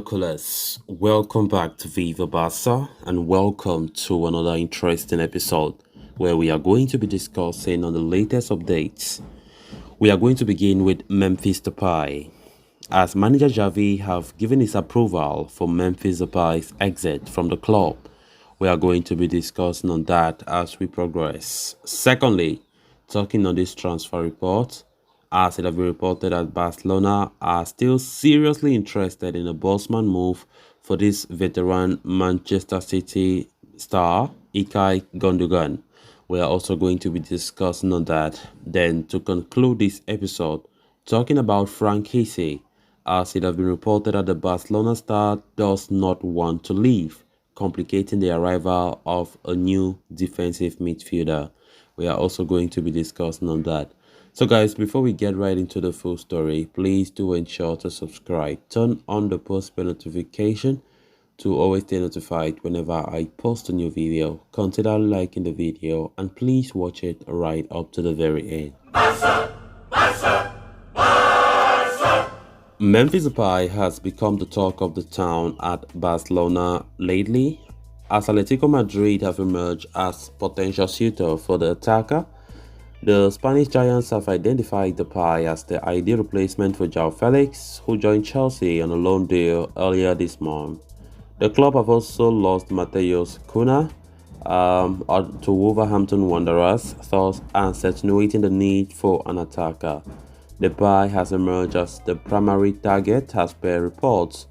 binoculars. Welcome back to Viva Barca and welcome to another interesting episode where we are going to be discussing on the latest updates. We are going to begin with Memphis Depay. As manager Xavi have given his approval for Memphis Depay's exit from the club, we are going to be discussing on that as we progress. Secondly, talking on this transfer report, as it has been reported that Barcelona are still seriously interested in a Bosman move for this veteran Manchester City star, Ilkay Gondugan. We are also going to be discussing on that. Then, to conclude this episode, talking about Franck Kessie, as it has been reported that the Barcelona star does not want to leave, complicating the arrival of a new defensive midfielder. We are also going to be discussing on that. So guys, before we get right into the full story, please do ensure to subscribe. Turn on the post bell notification to always stay notified whenever I post a new video. Consider liking the video and please watch it right up to the very end. Barca! Barca! Barca! Memphis Depay has become the talk of the town at Barcelona lately, as Atletico Madrid have emerged as potential suitor for the attacker. The Spanish Giants have identified Depay as the ideal replacement for João Felix, who joined Chelsea on a loan deal earlier this month. The club have also lost Mateus Cunha to Wolverhampton Wanderers, thus accentuating the need for an attacker. Depay has emerged as the primary target as per reports.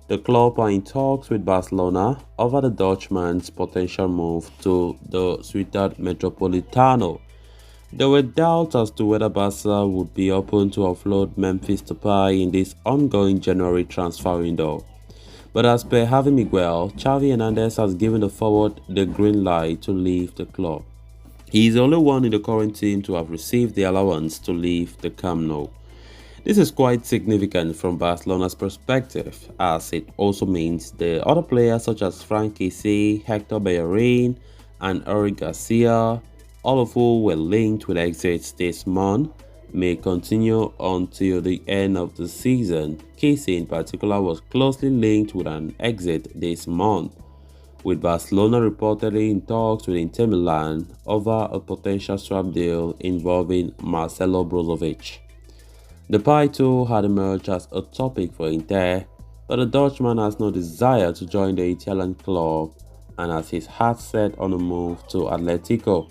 The club are in talks with Barcelona over the Dutchman's potential move to the Ciudad Metropolitano. There were doubts as to whether Barca would be open to offload Memphis Depay in this ongoing January transfer window. But as per Javi Miguel, Xavi Hernandez has given the forward the green light to leave the club. He is the only one in the current team to have received the allowance to leave the Camp Nou. This is quite significant from Barcelona's perspective, as it also means the other players such as Franck Kessie, Hector Bellerin, and Eric Garcia, all of who were linked with exits this month, may continue until the end of the season. Kessie in particular was closely linked with an exit this month, with Barcelona reportedly in talks with Inter Milan over a potential swap deal involving Marcelo Brozovic. Depay too had emerged as a topic for Inter, but the Dutchman has no desire to join the Italian club and has his heart set on a move to Atletico,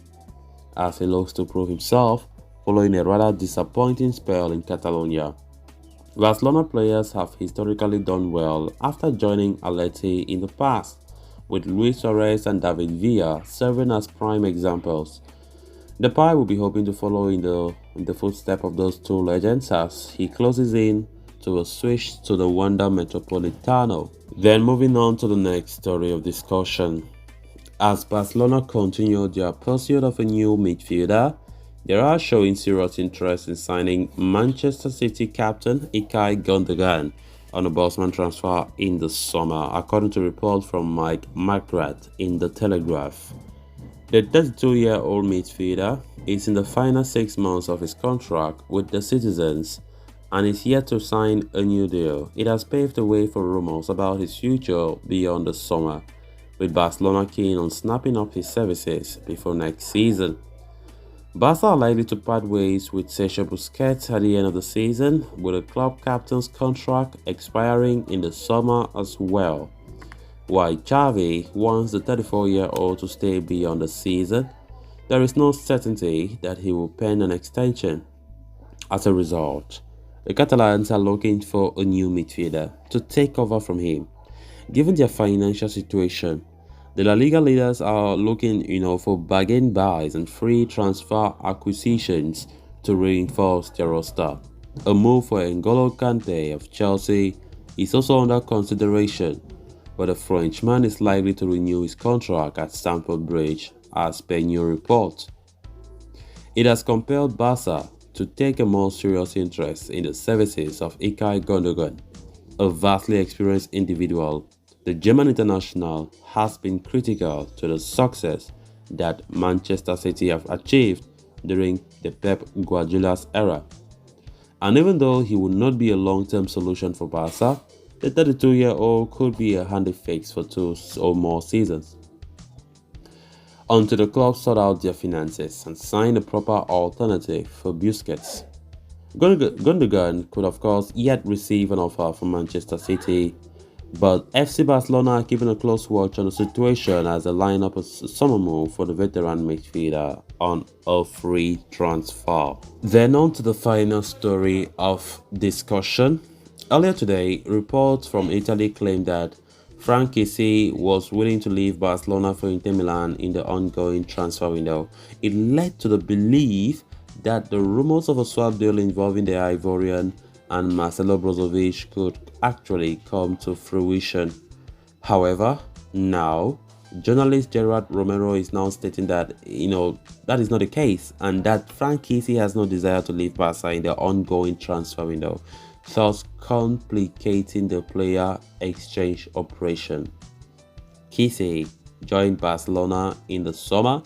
as he looks to prove himself following a rather disappointing spell in Catalonia. Barcelona players have historically done well after joining Atleti in the past, with Luis Suarez and David Villa serving as prime examples. Depay will be hoping to follow in the footsteps of those two legends as he closes in to a switch to the Wanda Metropolitano. Then moving on to the next story of discussion. As Barcelona continue their pursuit of a new midfielder, they are showing serious interest in signing Manchester City captain Ilkay Gondugan on a Bosman transfer in the summer, according to reports from Mike McGrath in The Telegraph. The 32-year-old midfielder is in the final 6 months of his contract with the Citizens and is yet to sign a new deal. It has paved the way for rumors about his future beyond the summer, with Barcelona keen on snapping up his services before next season. Barca are likely to part ways with Sergio Busquets at the end of the season, with the club captain's contract expiring in the summer as well. While Xavi wants the 34-year-old to stay beyond the season, there is no certainty that he will pen an extension. As a result, the Catalans are looking for a new midfielder to take over from him. Given their financial situation, the La Liga leaders are looking, for bargain buys and free transfer acquisitions to reinforce their roster. A move for N'Golo Kante of Chelsea is also under consideration, but the Frenchman is likely to renew his contract at Stamford Bridge, as per new report. It has compelled Barca to take a more serious interest in the services of Ilkay Gondugan, a vastly experienced individual. The German international has been critical to the success that Manchester City have achieved during the Pep Guardiola's era. And even though he would not be a long-term solution for Barca, The 32-year-old could be a handy fix for two or more seasons until the club sort out their finances and sign a proper alternative for Busquets. Gundogan could, of course, yet receive an offer from Manchester City, but FC Barcelona are keeping a close watch on the situation as they line up a summer move for the veteran midfielder on a free transfer. Then on to the final story of discussion. Earlier today, reports from Italy claimed that Franck Kessie was willing to leave Barcelona for Inter Milan in the ongoing transfer window. It led to the belief that the rumors of a swap deal involving the Ivorian and Marcelo Brozovic could actually come to fruition. However, now journalist Gerard Romero is now stating that that is not the case and that Franck Kessie has no desire to leave Barca in the ongoing transfer window, thus complicating the player exchange operation. Kessie joined Barcelona in the summer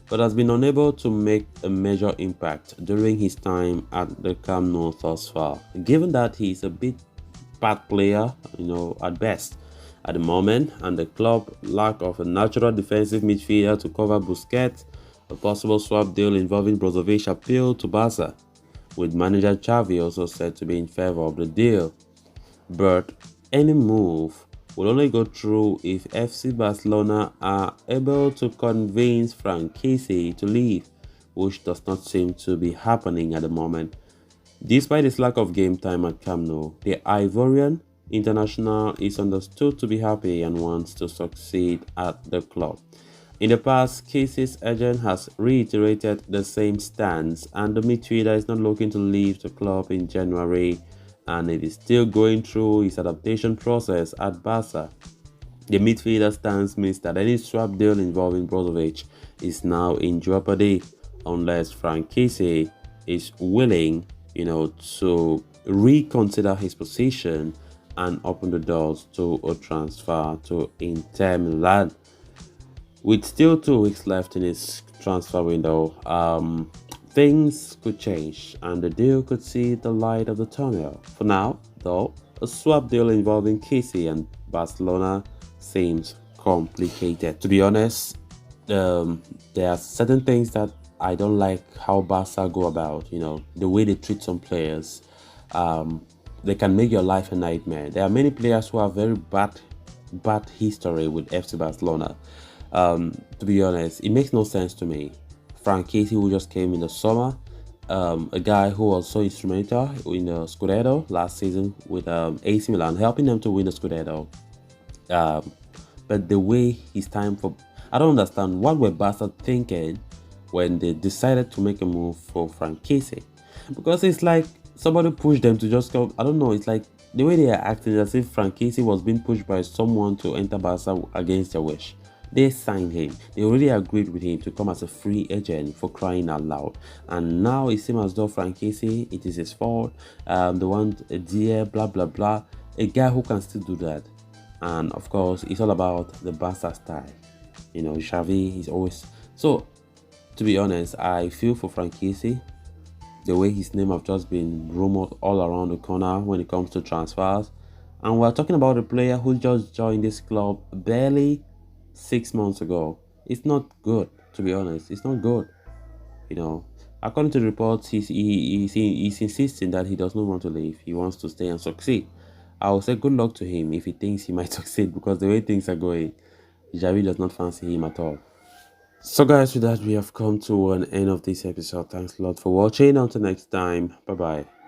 but has been unable to make a major impact during his time at the Camp Nou thus far, given that he is a bit bad player, at best at the moment, and the club lack of a natural defensive midfielder to cover Busquets. A possible swap deal involving Brozovic appealed to Barca, with manager Xavi also said to be in favor of the deal. But any move will only go through if FC Barcelona are able to convince Franck Kessie to leave, which does not seem to be happening at the moment. Despite his lack of game time at Camp Nou, the Ivorian international is understood to be happy and wants to succeed at the club. In the past, Kessie's agent has reiterated the same stance, and the midfielder is not looking to leave the club in January, and it is still going through his adaptation process at Barca. The midfielder stance means that any swap deal involving Brozovic is now in jeopardy unless Franck Kessie is willing, to reconsider his position and open the doors to a transfer to Inter Milan. With still 2 weeks left in his transfer window, things could change and the deal could see the light of the tunnel. For now, though, a swap deal involving Kessie and Barcelona seems complicated. To be honest, there are certain things that I don't like how Barca go about, the way they treat some players. They can make your life a nightmare. There are many players who have very bad history with FC Barcelona. To be honest, it makes no sense to me. Franck Kessie, who just came in the summer, a guy who was so instrumental in the Scudetto last season with AC Milan, helping them to win the Scudetto. But the way his time for... I don't understand what were Barca thinking when they decided to make a move for Franck Kessie. Because it's like somebody pushed them to just go... I don't know, it's like the way they are acting as if Franck Kessie was being pushed by someone to enter Barca against their wish. They signed him. They already agreed with him to come as a free agent, for crying out loud. And now it seems as though Franck Kessie, it is his fault. The one, dear, blah, blah, blah. A guy who can still do that. And of course, it's all about the Barca style. Xavi is always... So, to be honest, I feel for Franck Kessie. The way his name have just been rumored all around the corner when it comes to transfers. And we're talking about a player who just joined this club barely 6 months ago. It's not good, to be honest. It's not good. According to the reports, he's insisting that he does not want to leave. He wants to stay and succeed. I will say good luck to him if he thinks he might succeed, because the way things are going, Xavi does not fancy him at all. So guys, with that, we have come to an end of this episode. Thanks a lot for watching. Until next time, bye bye.